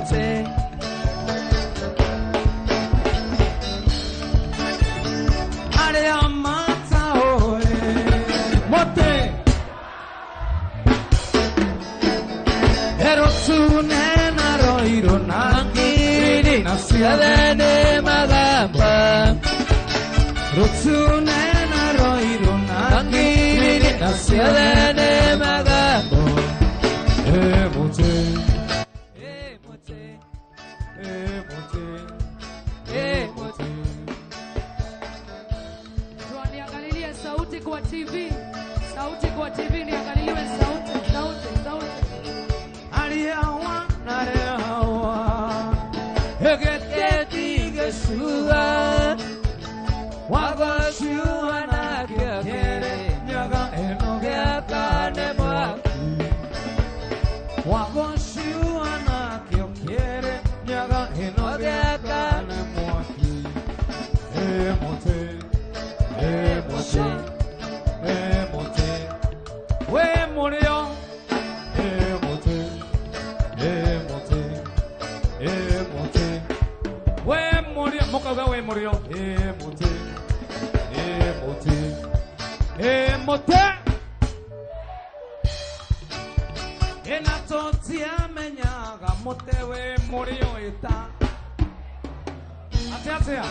mote. Ale amata oe mote. Ero tsune na roiro nangiri na siadene magamba. Rotsune na roiro nangiri na siadene magamba. Mote. Tuaniangalilie sauti kwa TV. Sauti kwa TV niangaliliwe sauti. Aliawa nareawa Egete gesua Wagashua na kiakere Nyaga enogea kane mwaki Wagashua na kiakere Nyaga enogea kane mwaki Emote We morio Mokaga we morio mote Ena totia menyaga mote we morio eta Atea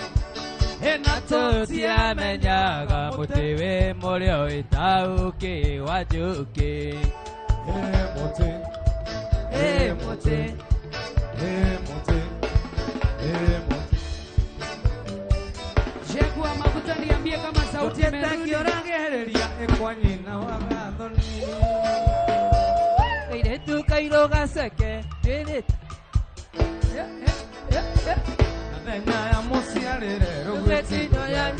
Ena totia menyaga mote we morio eta uke wajuke mote Jekwa mafuta niambie kama sauti imerudi. Orangereria ekwanyina wagadoni Kaire tu kairo gaseke. Nena ya musiarere Rugetido ya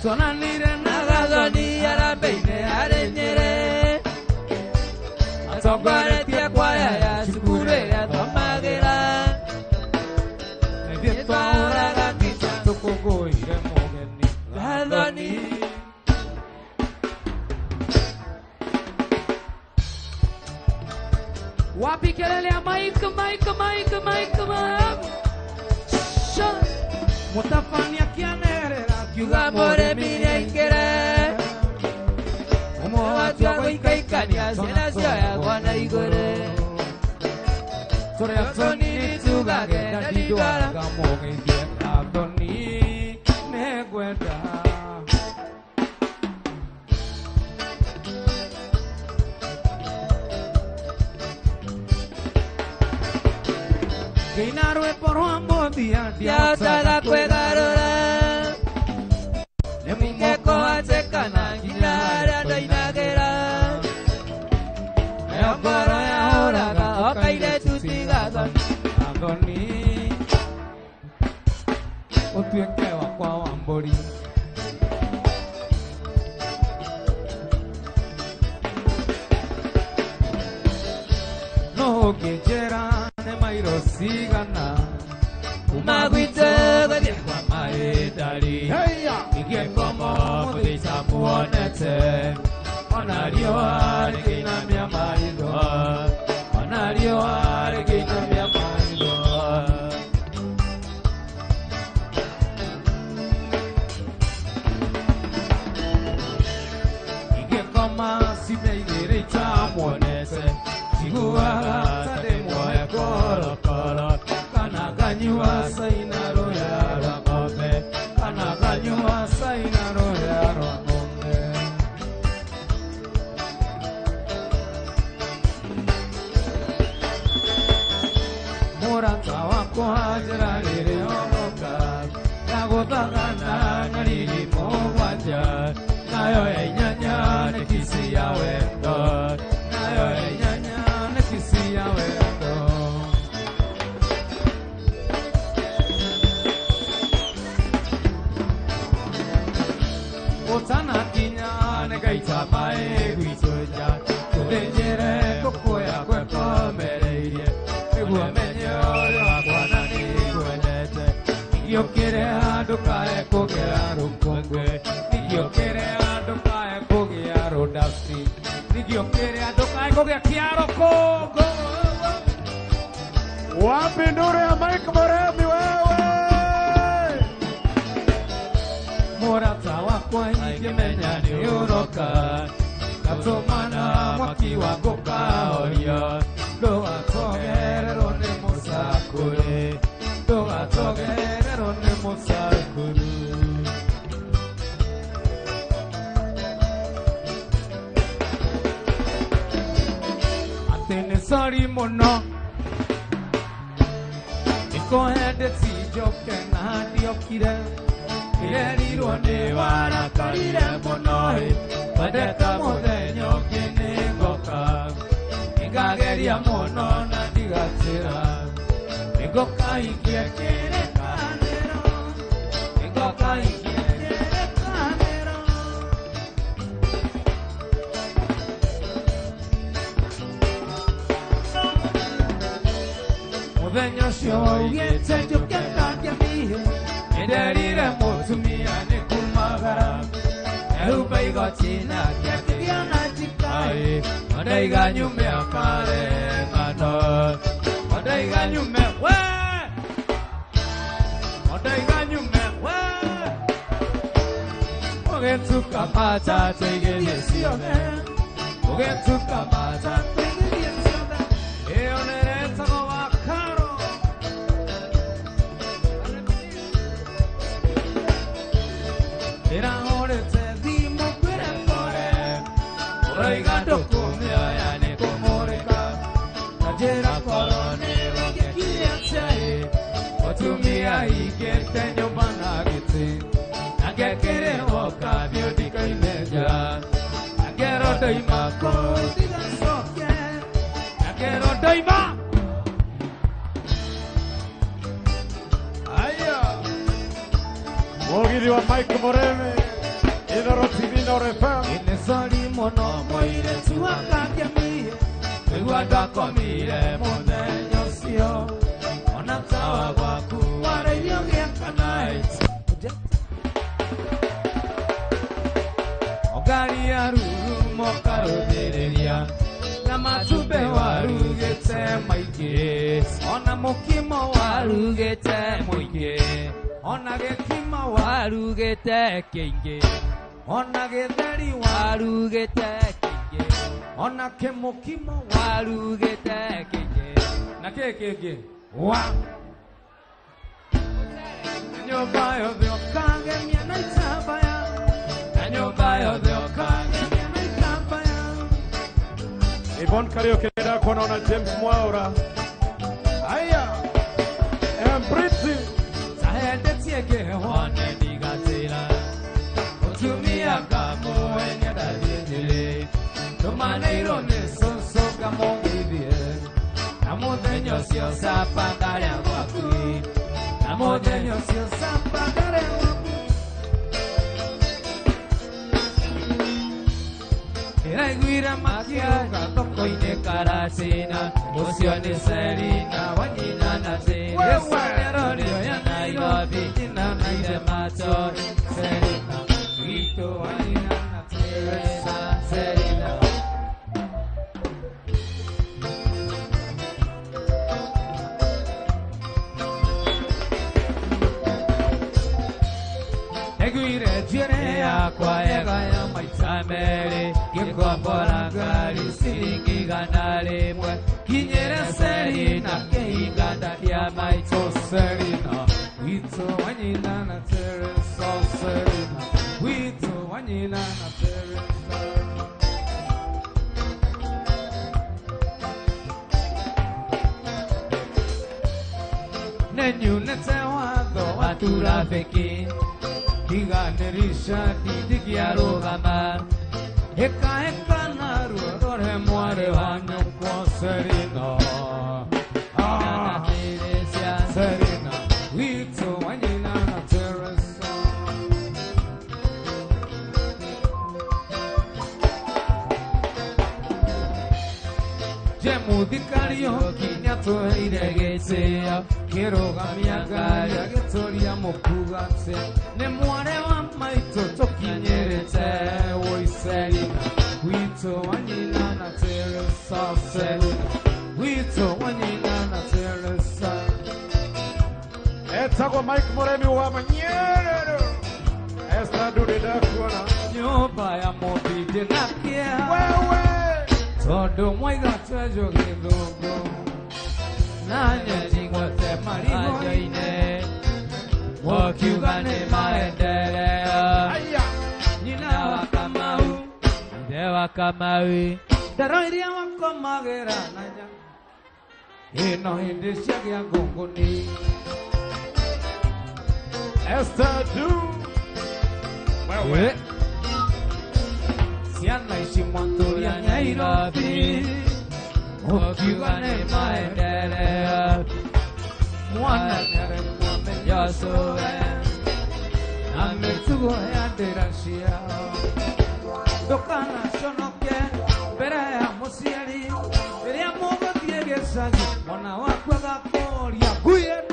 Tonanire nagadoni arabeine arenyere. Atongware tia kwaya ya shukure ya tomagera. Ahora gatita tokogo ire mogeni Ladoni Wapi kelele ya Mike Mutafanya kianerera Yuga more mire ingere Omo watu wako ikaikania Sena sio ya kwana igore Sore atoni nitugage Nadidwara gamoge Diena adoni Negweda Geinarwe por Juan dia Dia sada kwegarora Nemingeko hatekana Ginara da inagera Eokoro ya horaga Okaire tutiga Adoni Otueke wakwa wambori No kejera ne mairo sigana Umagwite Gode kwa maedari Ige komo Mudisa muonete Onario aregina mia marido Onario aregina mia marido Ige koma sibe derecha muonete Sigua tade moya koro koro Kana kanyua sainaro ya ramope Kana kanyua sainaro ya ramope Morata wako hajra lire omoka Nagotagana nalili mwaja Nayo enyanya nekisi ya wendo Nayo enyanya nekisi ya wendo Otana kinya negaita mae guitoja Kudenjere koko ya kweko mereirie Egua menyo wakwana ni guenete Yo quiere ando cae kogea rukongwe Yo quiere ando cae kogea rodasti Yo quiere ando cae kogea kiaro kogo Wapi nuru ya Mike Moremi wewe? Morata wakwa ikimenya ni uroka Katomana mwaki wagoka oria Doa togerero ni musakure Doa togerero ni musakuru Atene sari mono Ikohende tijoke na diokire Kireriro ni warakarire monoe Badeka mudenyo kiningoka Ingageria mono na digatira Ingoka ikie kire kanero Ingoka ikie kire kanero Mudenyo sio ugiete juketa kiamihe Niderire mutumia ni kumagara Eubeigo china kiakiria na chikai Odaiga nyume akare ngano Odaiga nyume we Odaiga nyume we Ogetuka mata tegele sione Ogetuka mata tegele sione Eonere tago wakaro Era ore te dimo quere core Oigando kumia ya ne komoreka Najera korone wake kiriachae Otumia ikete nyobana giti Nagekere woka biodika imeja Nagero daima kodiga sokye Nagero daima Mogiri wa Mike Moremi Inoro Timino Refam Inesari mono moire tuwaka kiamie Wigwada komire mudenyo sio Onatawa waku ware yogi akanait Ogari aruru mokaro dereria Na matube warugete maike Ona mukimo warugete moike Ona gekima warugete kenge Ona gedari warugete kenge Ona kemokimo warugete kenge Na kenge wa Nyoba yo de okange miana itabaya Nyoba yo de okange miana itabaya Ibon karaoke da konaona James Mwaura Aya Embriti Tieke hone digatira Otumia kamo enya dadile Tomaneiro ne sonso kamo ibie Namodenyo sio sapandare wakui Namodenyo sio sapandare wakui Era guira makia katoko ine karasina Osione serina wanyina na te Esanero yana ilo vijina na ide macho Serina Ito wanyina na Teresa Serina Eguire tiene ya kwa ega ya maitamere Giko porangari siringi ganare mwe Kinyere serina keiganda ya maito serina Wito wanyina na Teresa serina Wito wanyina na Teresa Nenyu netewa watura feki Diganerisha didigiaro gama Eka naru dore muare vanyo kwa serina Nana Teresa serina Wito wanyina na Teresa Jemu di karaoke nyato iregesea Quiero gamiagaria getoria mokugate Ne muare wa maito tokinyerete Oi serina Wito wanyina na Teresa serina Wito wanyina na Teresa Etagwa Mike Moremi wa Manyero. Esta dude da kuona. Nyumba ya mobidi na kia. Wewe. Todo mwaiga trejo kidogo. Nanya jingwa te marigo ine. Wakiugane maendeleo. Nina wakamau. Nde wakamawi. Daroiria wakomagera nanya. Ino hindi siagia gongoni. Esther du. Wewe. Siana ishi mwanturia Nairobi. Wakiugane maendeleo. Mwana nyare mwame yasoe. Ametugo ya derashia. Dokana shonoke. Bere ya musiari. Bere ya mogo tiege sagi. Mwana wakwa gakoria. Guyen.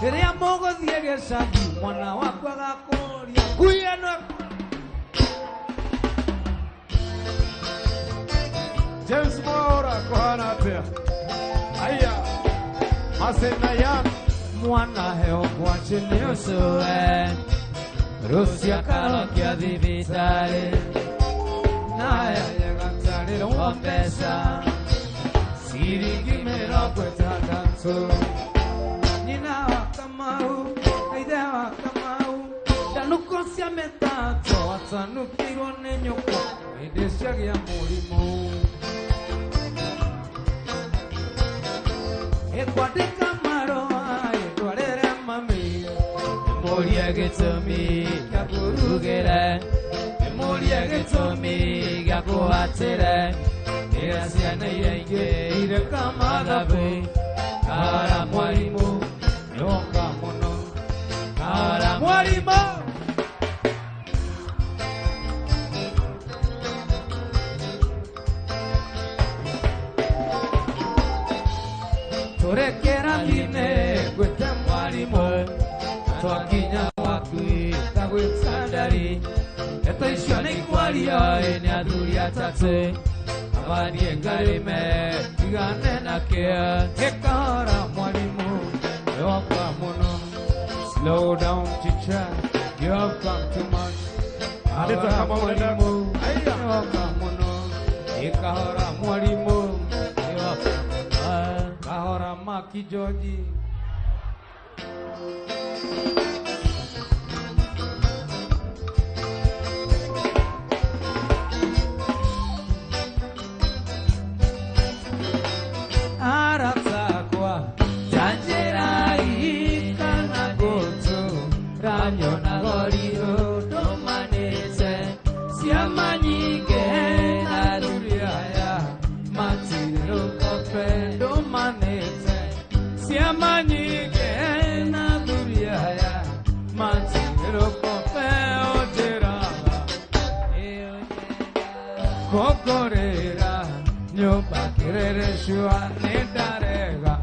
Bere ya mogo tiege sagi. Mwana wakwa gakoria. Guyen. James Mora kohana pia. Aya. Masena ya. Mwana heo kwa chini usoe. Rusia kalokia divitare. Naya yegantare lo pesa. Sirigi mero kweta danso. Nina wakamau, aide wakamau. Danuko sia metato, atanukiro nenyoko. Edesha ya mulimo. Ekwade kamaro, ekwade mami. Moria getomi, kakurugera. Moria getomi, kakuatere. Erasia na irenge, ire kamadabe. Kara mwalimu, yoka mono. Kara mwalimu. Torekera line, kwete mwalimu. Twakinya wakui, kagwetandari. Eto ishone ikwalia, ene aduri atate. Abani engarime, tigane na kea. Ekara mwalimu, yoka mono. Slow down teacher, you have come too much. Aleta mwalimu, yoka mono. Ekara mwalimu, yoka kahora maki George. Aratakwa Tanjerai Kanagoto Ranyo Nagoriro Domanese Siamanyike Naruriaya Matiro Kope Domanese Siamanyike Naruriaya Matiro Kope Ojeraga Kokorera Nyoba kirere shua nedarega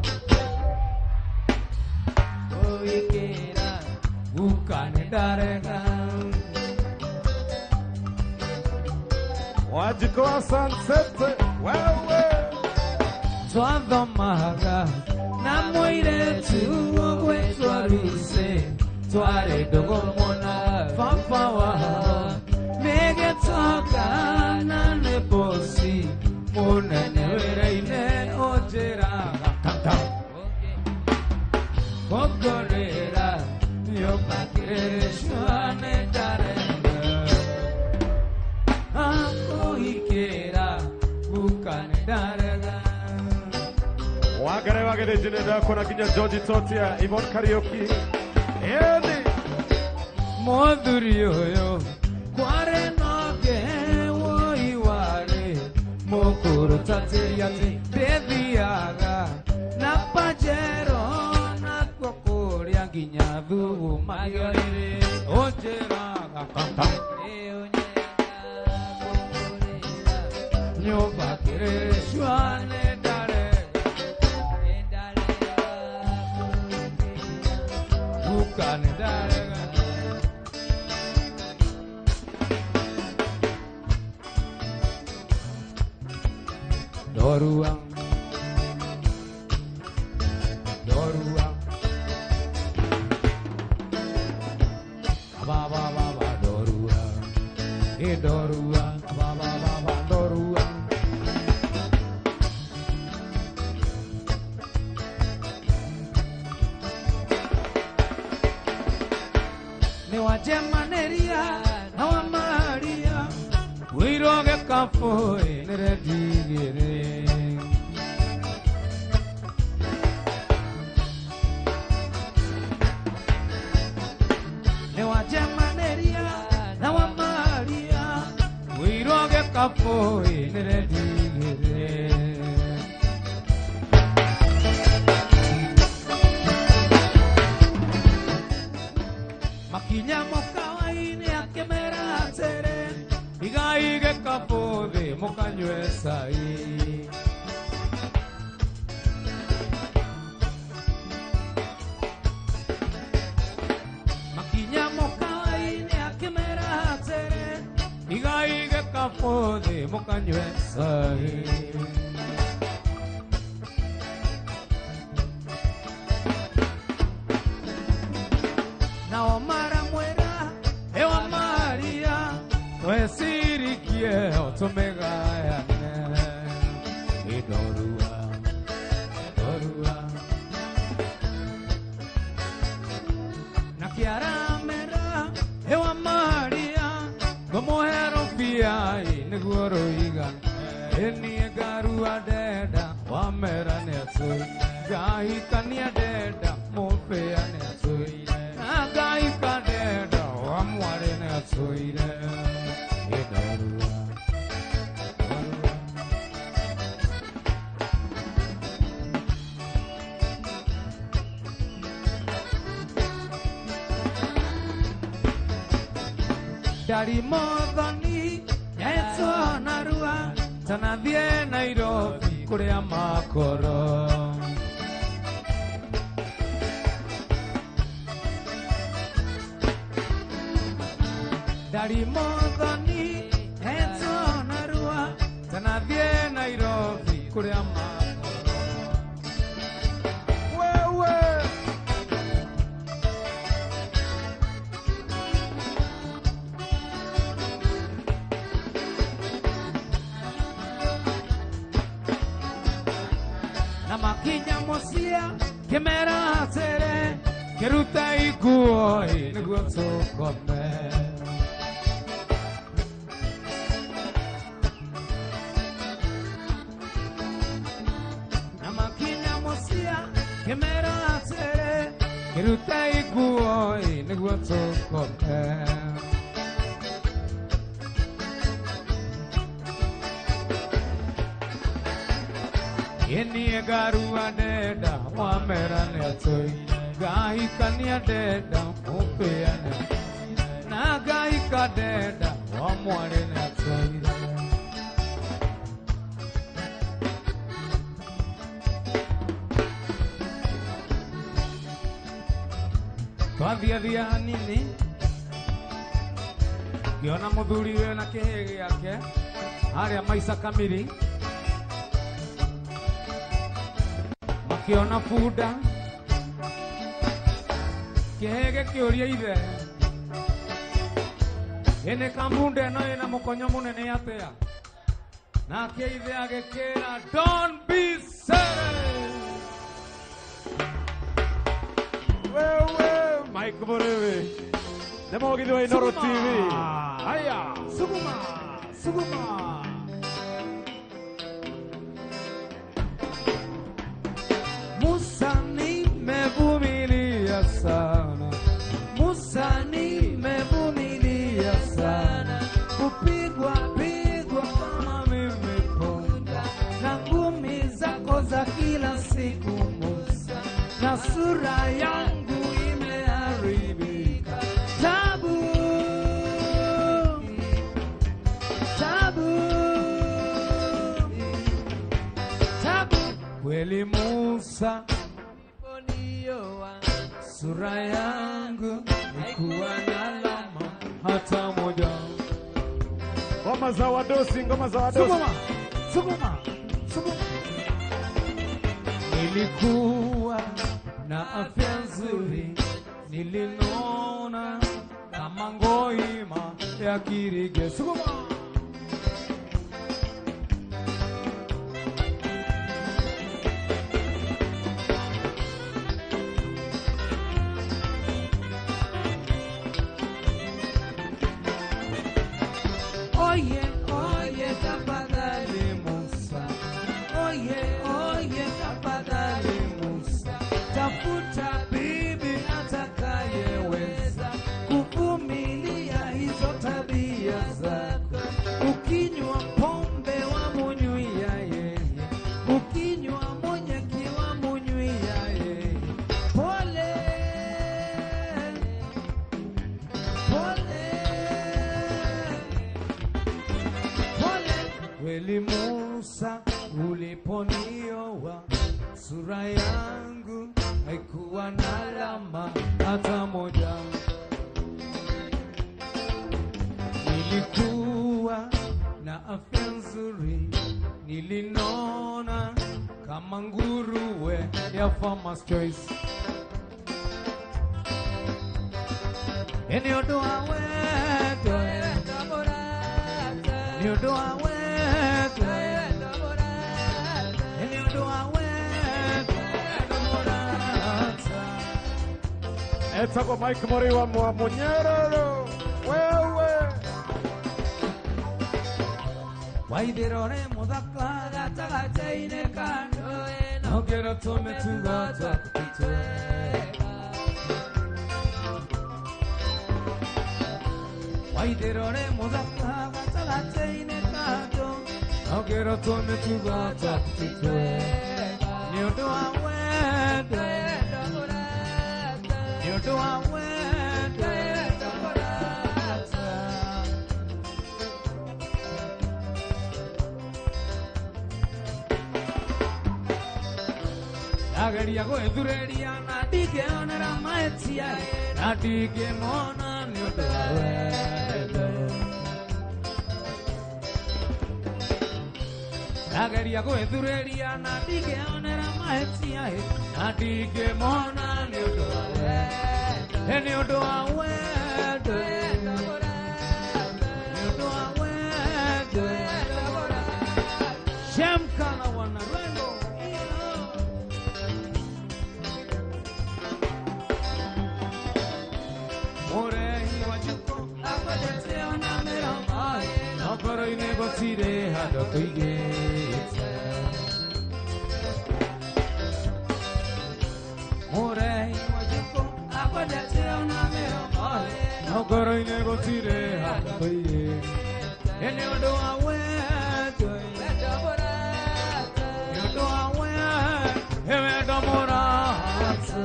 Oikera Uka nedarega Wajikoa Sunset. Wewe. Twando maga Namoire tuwo kwe twaruse Tware dogo mona Fafawa Mege toka Nane bosi Munene wereine ojeraga Kokorera Nyoba kirere shwane darega Akoikera Bukane darega Wagare jine da kona kinya George Totia, Yvonne Karaoke. Edi. Moduri yoyo Kware noge wo iware Mokoro tateriati Bebiaga Napajero Nakokoria Ginyadhu Mayore Ojeraga Kanta Nyoba kire shwane dare Bukane dare Doruang Idorua, baba dorua. Ne wajemaneria na wamaria, wiroge kafoi neredigere. Ne wajemaneria na wamaria, wiroge kafoi neredigere. Makinya moka waini akemera tere, igaige kapode moka nyuesai. Makinya moka waini akemera tere, igaige kapode moka nyuesai. Sirikie otomega yane idorua nakiara mera ewa maria como herofia inegoro igan eni garua deda wa mera netsu gai kania deda mofe netsu gai kadeda wa mware netsu Dari modoni eto narua tanadie Nairobi kure amakoro Dari modoni eto narua tanadie Nairobi kure amakoro wewe Makinya mosia kemera tere keruta iguoi negotso kome Na makinya mosia kemera tere keruta iguoi negotso kome Eni garua deda wa mera netoi gai kania deda upeane na gai kadeda wa mware netoi Twathia nini kiona muthuri we na kihege yake aria Maisa Kamiri Kiona fuda kihege kioria ithe ene kambunde no ina mukonyo munene atia na ke ithe agekera don't be silly wewe Mike Borewe demo gidwe Inoro TV haya suguma Musani mevumilia sana Musani mevumilia sana Kupigwa kama mimi ponda Na ngumi zako za kila siku Musa Na sura yangu imeharibika Tabu Kweli Musa sura yangu nikuwa na alama hata moja Ngoma za wadosi Suguma Nilikuwa na afya nzuri Nilinona kama ngoima ya kirige suguma. Oye, oye, tafadhali Musa. Oye, oye, tafadhali Musa. Tafuta bibi atakayeweza kuvumilia hizo tabia zako. Ukinywa pombe wamunyuia yeye, ukinywa monyeki wamunyuia yeye. Pole, pole, pole. Kweli Musa, uliponioa sura yangu haikuwa na alama hata moja. Nilikuwa na afya nzuri, nilinona kama nguruwe ya Farmer's Choice. Eniodoa weto, eniodoa weto, eniodoa weto, Etako Mike Mori wa Munyerero. Wewe. Waidherore muthaka gatagatĩ-inĩ kando ĩno Ongera tumetuga twakutwega. Waidherore muthaka gatagatĩ-inĩ kando Ongera tumetuga twakutwega. Ni ũndũ wa wendo, ni ũndũ wa wendo. Ageria gwĩthureria na ndingĩonera mahĩtia, na ndingĩmona nĩ ũndũ wa wendo. Ageria gwĩthureria na ndingĩonera mahĩtia, na ndingĩmona nĩ ũndũ wa wendo. Nĩ ũndũ wa wendo, nĩ ũndũ wa wendo. Shemkana wana rwendo. Ngoro-inĩ gũtirĩ handũ tũigĩte. Mũrei Wanjikũ akwendete ona mĩromo, ngoro-inĩ gũtirĩ handũ tũigĩte. Nĩ ũndũ wa wendo, nĩ ũndũ wa wendo mũrata.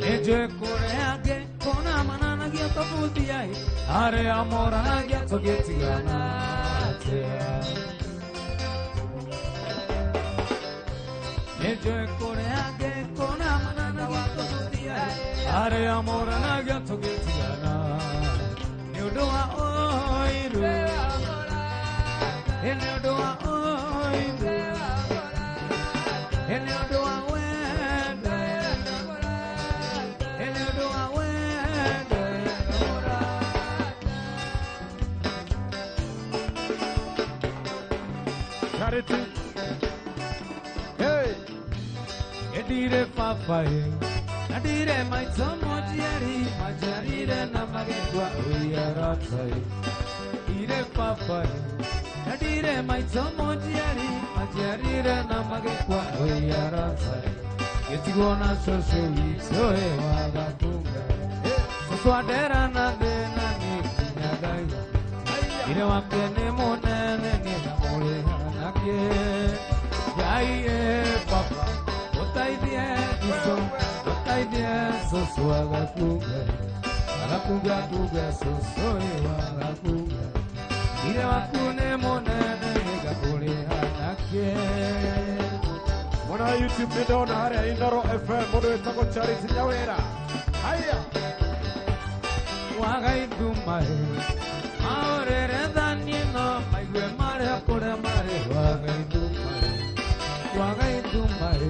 Nĩnjũĩ kũrĩa angĩ kona mananagia tũbuthia, arĩa moranagia tũgĩtigana atĩa. Nĩnjũĩ kũrĩa angĩ kona mananagia tũbuthia, arĩa moranagia tũgĩtigana. Nĩ ũndũ wa ũiru, nĩ ũndũ wa ũiru, nĩ ũndũ wa wendo. Charity. Hey. Edire papai, nadire maitho mojiari, majarire na magegwa uyaratai. Dire papai, nadire maitho mojiari, majarire na magegwa uyaratai. Yetigona shosho yisoe wagakunga, soswadera na dena ni kinyagai. Dire wapene monene ni namore hanake. Yaiye papa, otaidie kiso, otaidie soso wagakunga. Wagakunga kunga soso wagakunga. Dire wakune monene ni namore hanake. Mwana YouTube nindona harĩa Indoro FM mũndũ wĩtagwo Charity Nyawĩra. Haya. Wagaithumai, maorere thanino, maigue marĩa kũrĩa marĩ. Wagaithumai,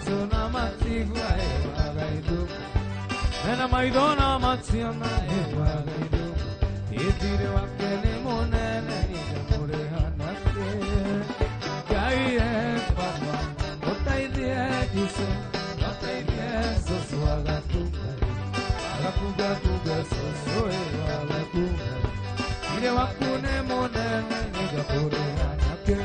sona matigwa wagaidu Nena maidona matiana wagaidu Idire wakene monene Nijamure hanake Gaiye papa Otaidie dise Otaidie sosu agatunga Agatunga tunga sosu agatunga Idire wakune monene Nijamure hanake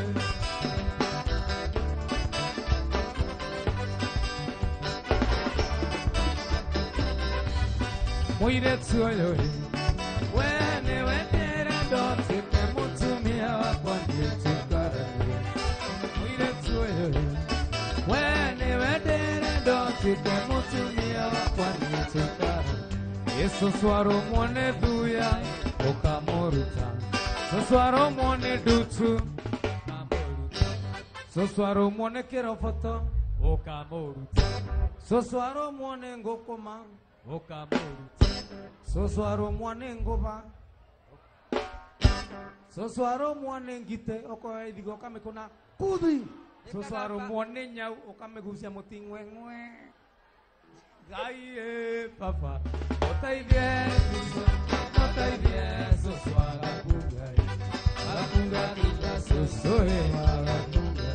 Moire tsuyo Wene wenera doti Temutumia wakwandi tukara Moire tsuyo Wene wenera doti Temutumia wakwandi tukara Yesu swaro mwone duya Okamoruta Soswaro mwone dutu Soswaro mwone kirofoto Okamoruta Soswaro mwone ngokoma Okamoruta Soswaro mwane ngoba Soswaro mwane ngite Oko edigo kame kuna Kudri Soswaro mwane nyau Okame gusia motingwe ngwe Gaiye papa Otaidie Soswara kugai Alakunga kuga Sosoe alakunga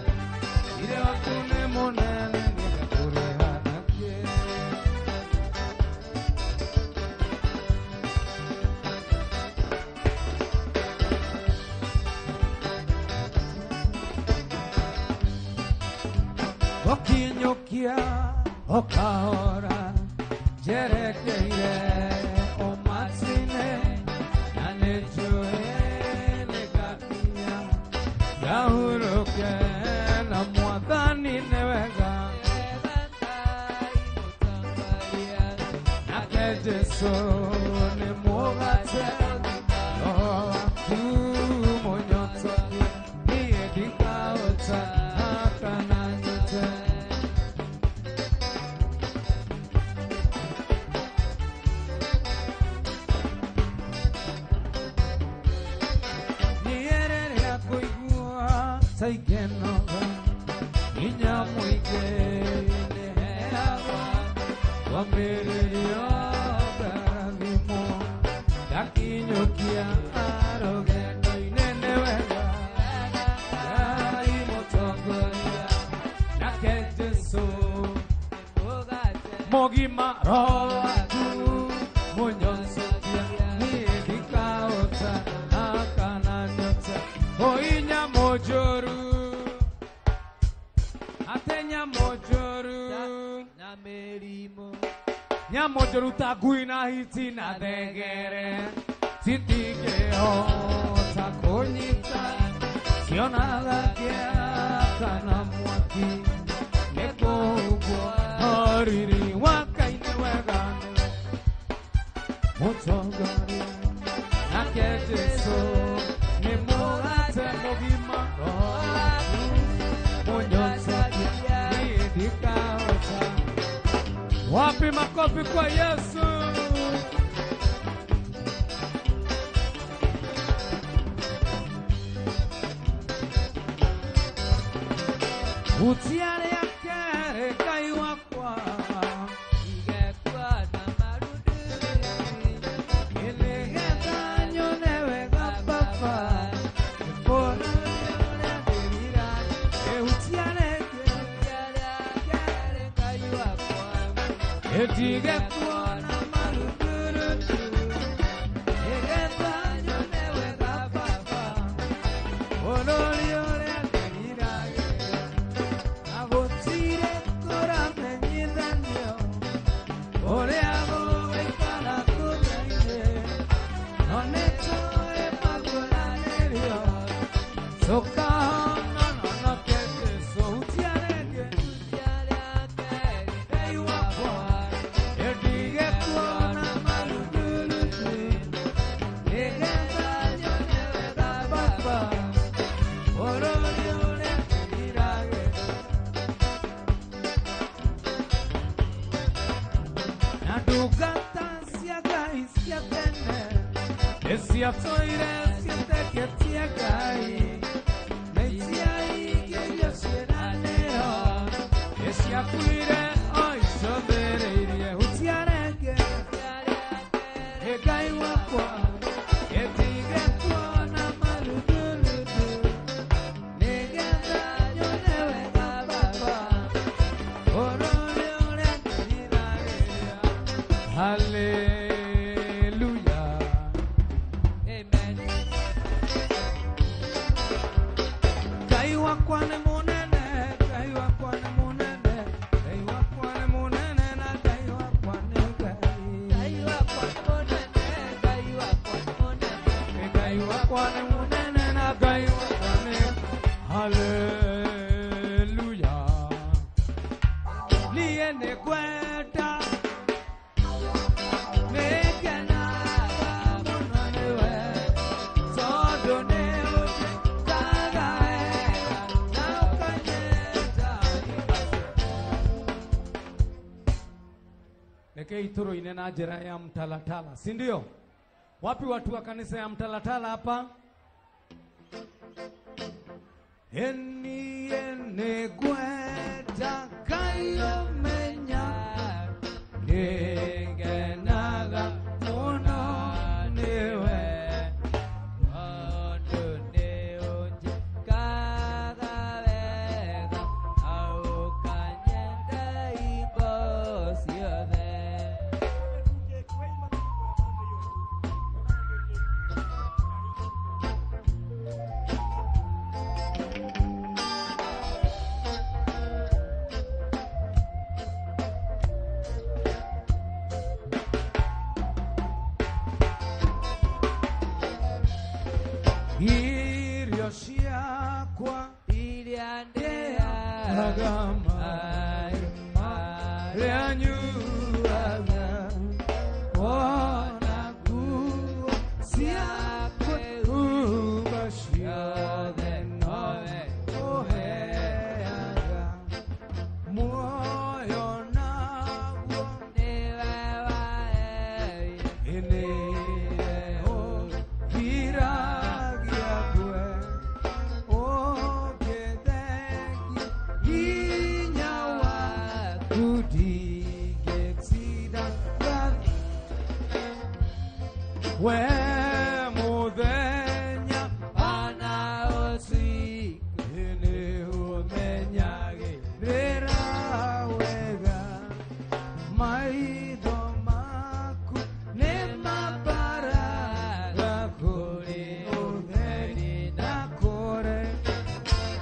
Ire wakune monene Nika kure hanake Okinyokia, okahora, jerekeire, omatsine, nanejoe, negatia, gahuroke, na mwadani newega, nakejeso, ne mogate, monyoto, ni edikaota, Saigenoga, inya muige neheaga, wambirio garimo, dakinyokia aroge inenewega, gai motogoria, nakejeso, mogima roatu, munyonsotia, niedikaota, akananyota, oinya mojoru. Nyamojoru Namerimo Nyamojoru taguina hiti na degere Titige o takonyita Sionada kia kana mwaki Neko ugo hariri wakaine wegane Motogari Nakejeso Nemorate mogima Wapi makofi kwa Yesu. Utiare yakere kaiwa kwa Igekwa na marudu Ilegeta nyonewe gapapa Kona yone dirira Utiare yakere kaiwa kwa Igekwa na marudu Igekwa nyonewe gapapa Kona yone dirira Agotire korame nyidanyo Ore ago ekana kunaine Noneto e magolanerio Soka no kete so utiarege Utiarege Eiwa kwa Edige kuona maluguluti Egeza nyonewe da baba Orori ore irage Nadugata siaga isiatene Esiatoire siete que tiagai Meitiai que yo será nero Esiakuire wakwa ni munene, Ngai wakwa ni munene, Ngai wakwa ni munene na Ngai wakwa ni Ngai. Ngai wakwa ni munene, Ngai wakwa ni munene, Ngai wakwa ni munene na Ngai wakwa ni Hallelujah. Niye ne kwenda mekena munaniwe sodo ne tagaera na ukanyeta Lekei turo ine na jera ya mtalatala, si ndio? Wapi watu wa kanisa ya mtalatala hapa? Ene kweta kayo menya Negenaga mono newe Ondo ne oje kagavega au kanyenda ibosiode. Irio siakwa Iliandea agama Reanyuaga Ona kuo siakwe ubashia Nove oheaga Moyo nago Nevae Eneo viragia kwe Ogedeki inyawa kudigetsida We muthenya ana osik Eneo menyage rera wega Maitho maku ne mabaraga kuri utheri na kure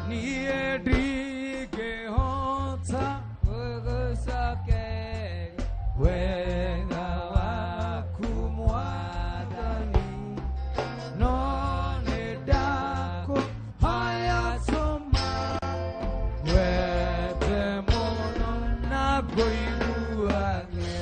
Niye ndingĩhota kugucokeria wega waku Mwathani no nĩndakũhoya tũma wende mũno na ngũiguage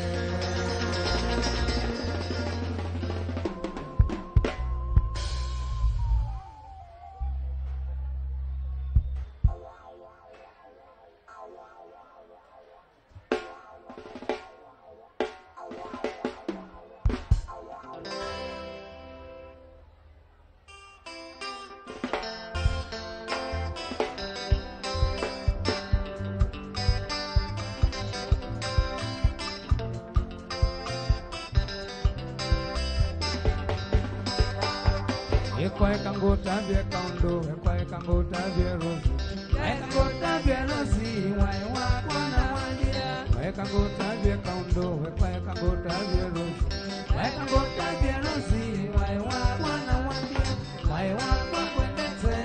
Ekwae kangotambie kaundo, ekwae kangotambie rosi, ekwae kangotambie rosi, wae wakwa na wandia. Ekwae kangotambie kaundo, ekwae kangotambie rosi, ekwae kangotambie rosi, wae wakwa na wandia. Wae wakwa kwendete,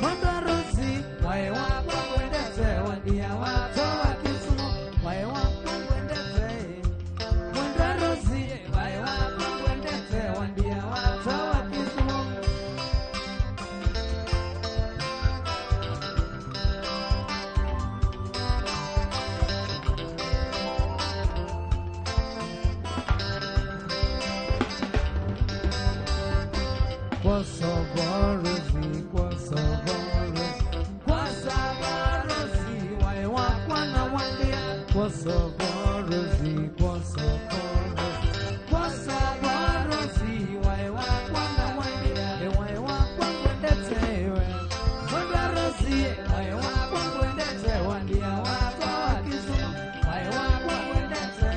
kondo rosi, wae wakwa kwendete, wandia wato wa Kisumu. Wae wakwa kwendete, kondo rosi, wae wakwa kwendete, wandia wato wa Kisumu. Kwasavarosi, kwasavarosi, wae wakwa na wandia. Kwasavarosi, kwasavarosi, wae wakwa na wandia. Wae wakwa kwendete we, kwendararosi, wae wakwa kwendete, wandia wako wa Kisumu. Wae wakwa kwendete,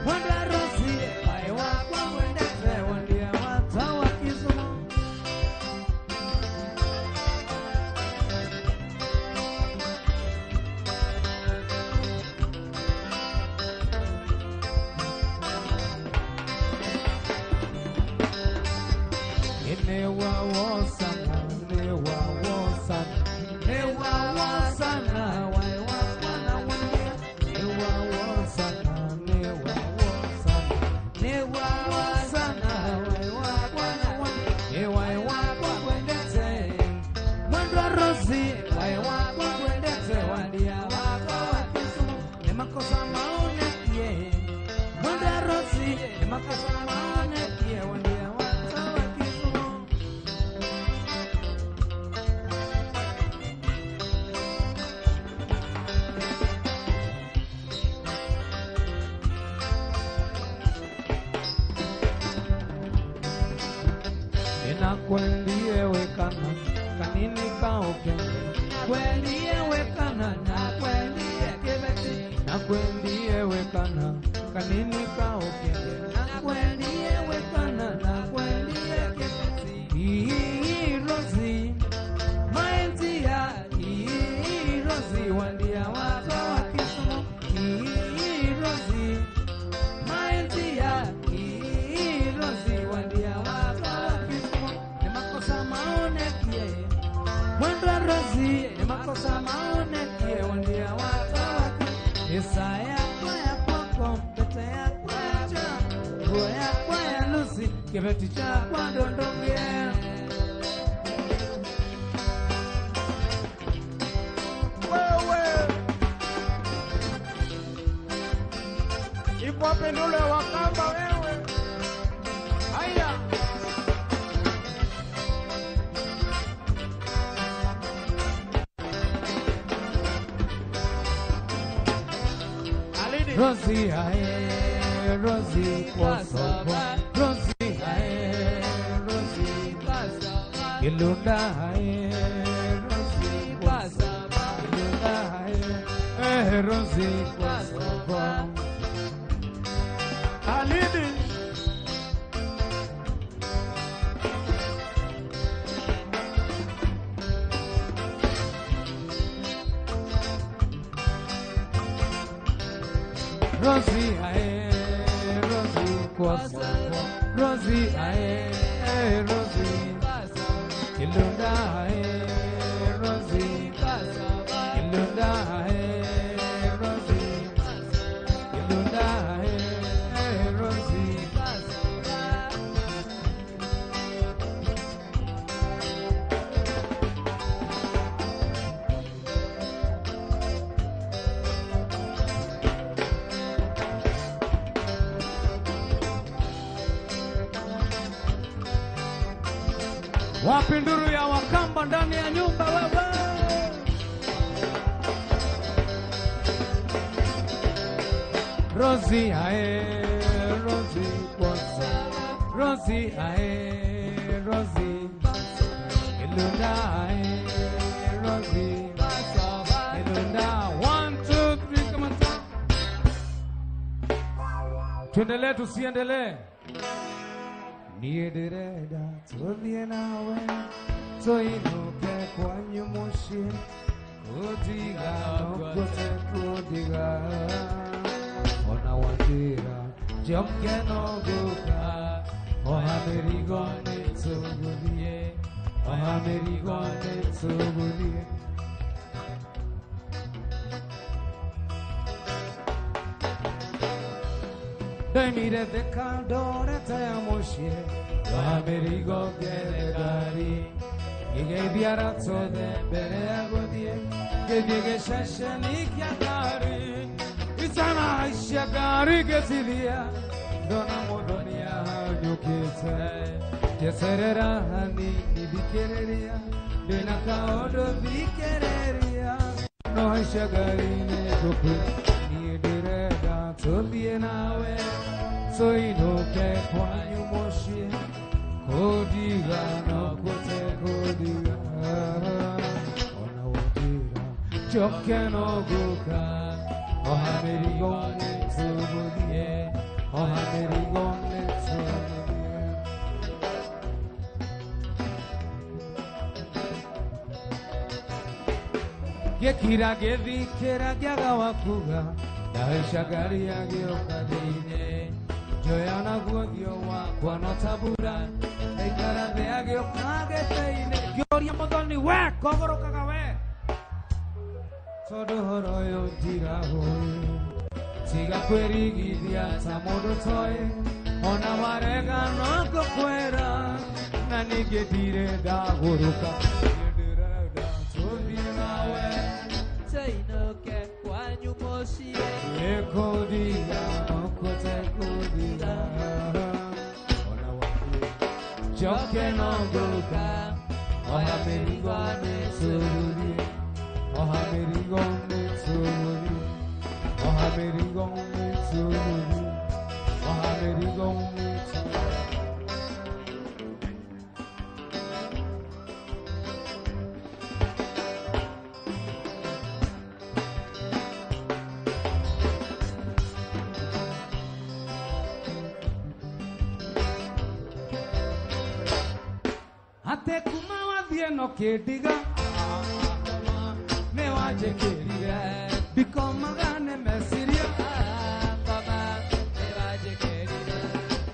kwendararosi, wae wakwa kwendete, wandia wako wa Kisumu. kweli ewe kana kanini kaoke kweli ewe kana na kweli ekebeti na kweli ewe kana kanini kaoke na kweli ewe kana na kweli ekebeti Rosi Maentia Rosi wandia wako wakisumo Rosi Maentia Rosi wandia wako wakisumo Nemakosa maonekie Mwendwa Rosi Nemakosa maonekie wandia wako wakisumo Isaya kwa kompete ya kwacha Goya kwa ya Lucy Kibeti cha kwa ndondonge Wapendule wakamba wewe. Haya. Alidi. Rosie ae, Rosie kwa soba. Rosie ae, Rosie kwa soba. Ilunda ae, Rosie kwa soba. Ilunda ae, Rosie kwa soba. Alidi. Rosie ae, Rosie kwa soba. Rosie ae, Rosie kwa soba. Ilunda ae, Rosie kwa soba. Ilunda ae, Rosie kwa soba. Ilunda ae. Wapi nduru ya wakamba ndani ya nyumba wewe? Rosie ae, Rosie kwanza. Rosie ae, Rosie Ilunda ae, Rosie Ilunda. 1, 2, 3, come on. Tuendelee tusiendelee? Niedereda tulie nawe toinuke kwa nyumushi kudiga nokote kudiga ona wazira jomke noguka ohamerigone tsugulie ohamerigone tsugulie Dai mire de caldore tayamoshie Amerigo gelegari Ige biarazzo de bere agodie Che diege shasheni chiagari Isana ishiagari che si via Dona modonia nyukise Che serera hani ni bikereria Dena kaodo bikereria No ishiagari ne goku Ni direda tobie nawe Soinuke kwa nyumoshie Kodiga no kote kodiga Ona wotira Joke no guka Ohamerigone tsubulie Ohamerigone tsubulie Gekira gevikera gyagawakuga Naishagari yagiokadine Joyana guagio wakwa no tabura Eikara de agio kageteine Gyoria modoni we kogoro kagawe Todo horoyo tira hoi Tiga kwerigi dia tamodo toy Ona warega no kokwera Nani gedire da guruka Gedire da tobina we Taino ke kwa nyumoshie Ekodiga no kote kodiga Ona wakwe Joke no guka Ohamerigone tsubulie Ohamerigone tsubulie Ohamerigone tsubulie Ohamerigone tsubulie ate kuma wathieno kidiga me waje kirire bikomagane mesiria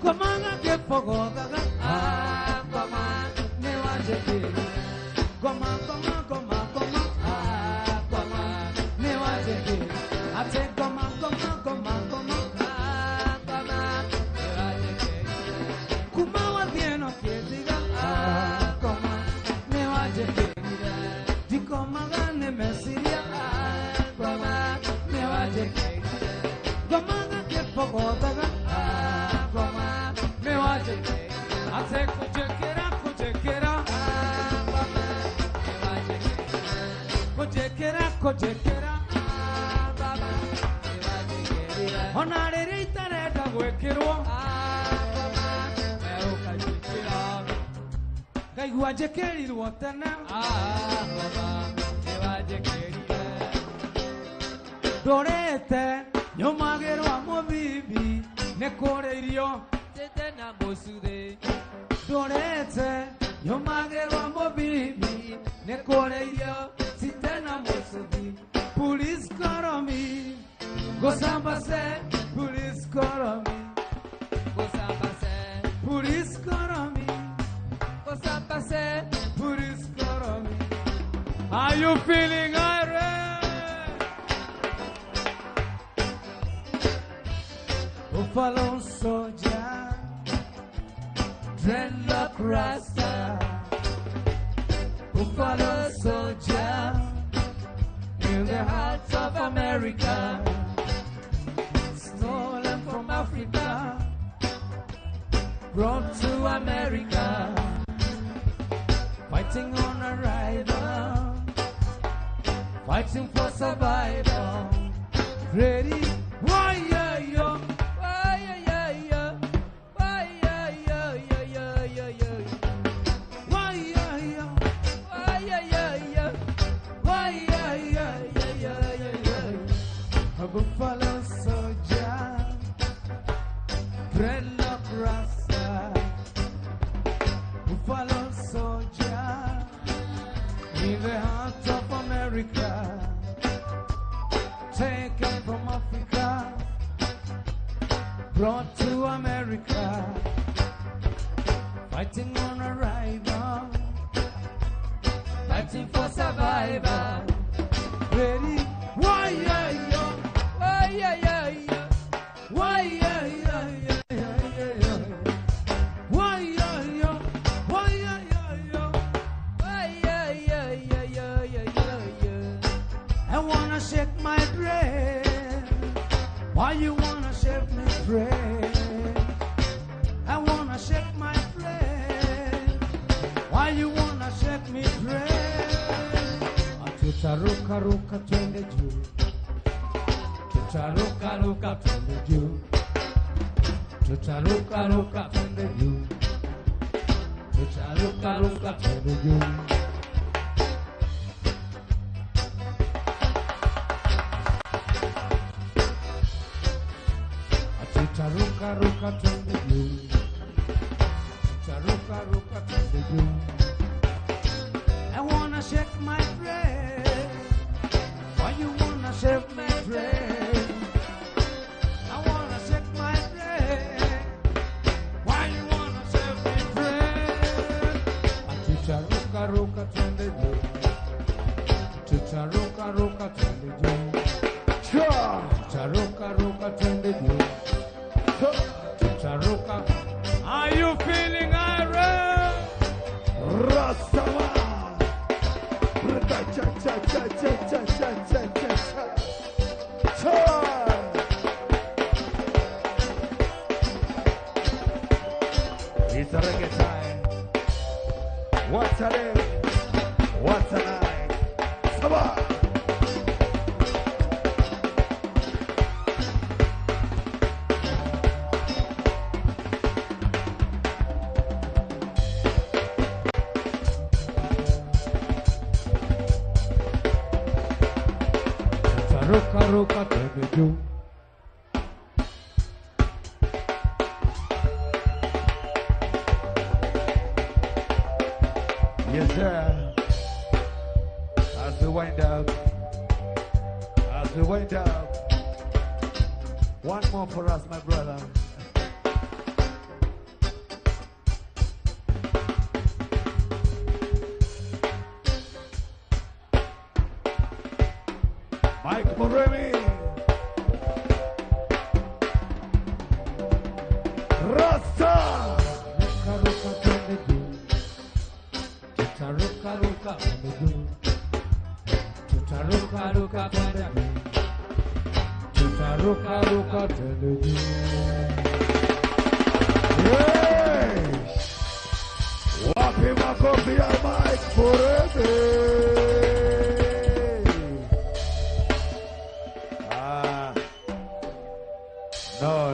komanga ke fogogaga me waje kirire goma me waje kirire ate goma kuma wathieno kidiga me waje kirire bikomagane mesiria me waje kirire goma ke fogogaga me waje ate kujekera onarere itarenda gwekirwo ngaigua njekerirwo tene ndorete nyumagirwa muthithi nĩ kũrĩa irio Tena musude ndorete nyumagirwa muthithi nĩ kũrĩa irio sitena musuthi police call me gosambase police call me Gosambase police call me Gosambase police call me. Are you feeling irate? Buffalo soldier, dreadlock rasta. Buffalo soldier, in the heart of America, stolen from Africa, brought to America, fighting on arrival, fighting for survival, ready, why yo. A buffalo soldier, dreadlock rasta. Buffalo soldier, in the heart of America, taken from Africa, brought to America, fighting on arrival, fighting for survival. Ready? Why yo? Why yo? Why yo? Why yo? Why yo? I wanna shake my brain. Why you wanna shake my brain? I wanna shake my brain. Why you wanna shake me brain? Tutaruka twende juu. Tutaruka twende juu. Tutaruka twende juu. Tutaruka twende juu. Tutaruka twende juu. Tutaruka twende juu. I wanna shake my brain. Why you wanna shake my brain? I wanna shake my brain. Why you wanna shake my brain? Tutaruka twende juu. Tutaruka twende juu. Tutaruka twende juu. Tutaruka. Are you feeling irate? Rastaman. It's a reggae time. What's a day? What's a night? Sabah. Ruka twende juu. wind up, as we wind up, one more for us, my brother. Mike Moremi, Rasta. Wapi makofi ya Mike Moremi.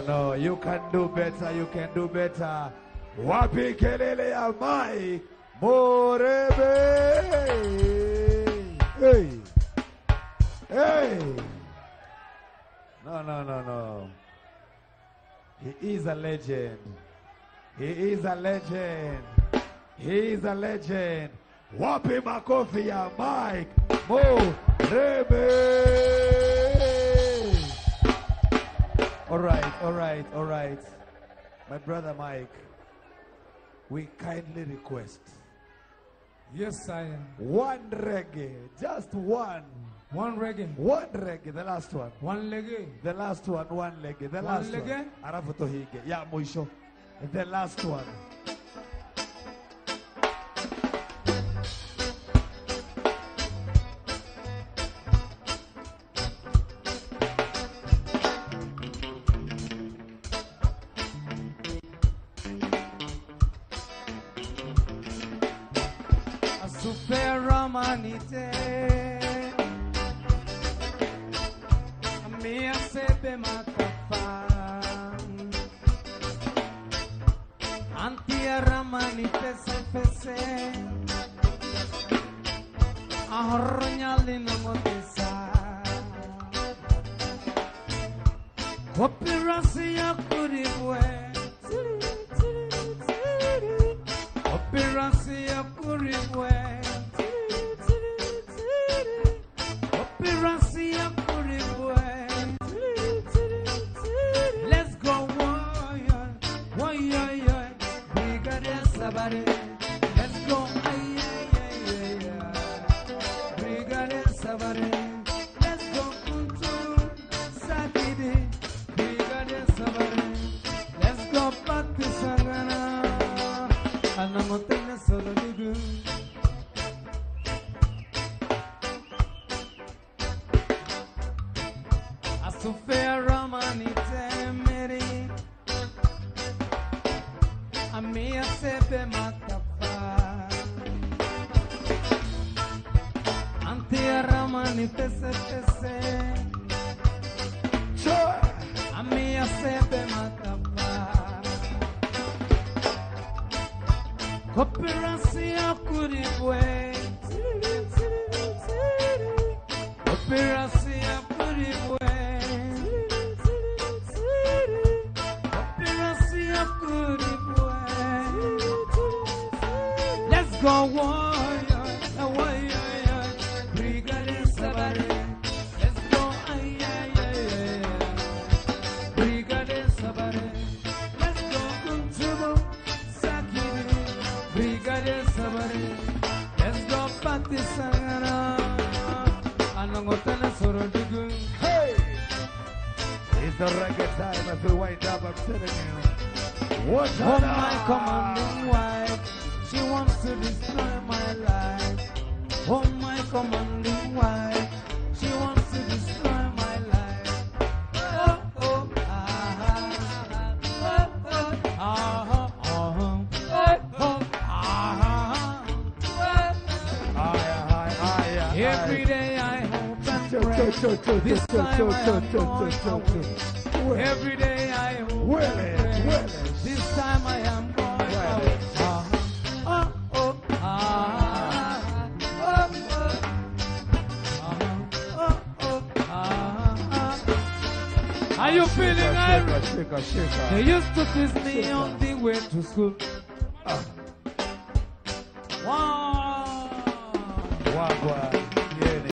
No, you can do better, you can do better. Wapi kelele ya Mike Moremi. Hey. No. He is a legend. He is a legend. He is a legend. Wapi makofi ya Mike Moremi. All right. My brother Mike, we kindly request. Yes, I am. One reggae, just one. One reggae. One reggae, the last one. One reggae. The last one, one reggae. The last one. Reggae? Arafu tohige. Ya mwisho. The last one. Ramanite Amia sebe makafa Antia Ramanite sefese Ahornyali nomotesa Opirasi ya kuribwe Opirasi ya kuribwe Let's go, warrior, Brigadier Sabare. Let's go, Brigadier Sabare. Let's go, Kuntu Sakidi, Brigadier Sabare. Let's go, Patti Sangana, Anamotene Solodigu. Sofia Ramanite Mary Amia Sebe Makafa Antia Ramanite Sese Amia Sebe Makafa Cooperacia Curibue Cooperacia Curibue Let's go, warrior, Brigadier Sabare. Let's go, Brigadier Sabare. Let's go, Kuntubu Sakiri, Brigadier Sabare. Let's go, Patti Sangana, Anangotana Sorodigu. Hey! It's the reggae time as we wind up, I'm telling you. What's Oh, my commanding wife, she wants to destroy my life. Oh, my commanding wife, she wants to destroy my life. Oh, every day I hope and pray. This time I am going away. Every day I hope and pray. This time I am going away. Are you feeling it? Shake. They used to kiss me on the way to school. Wow. Wagwa.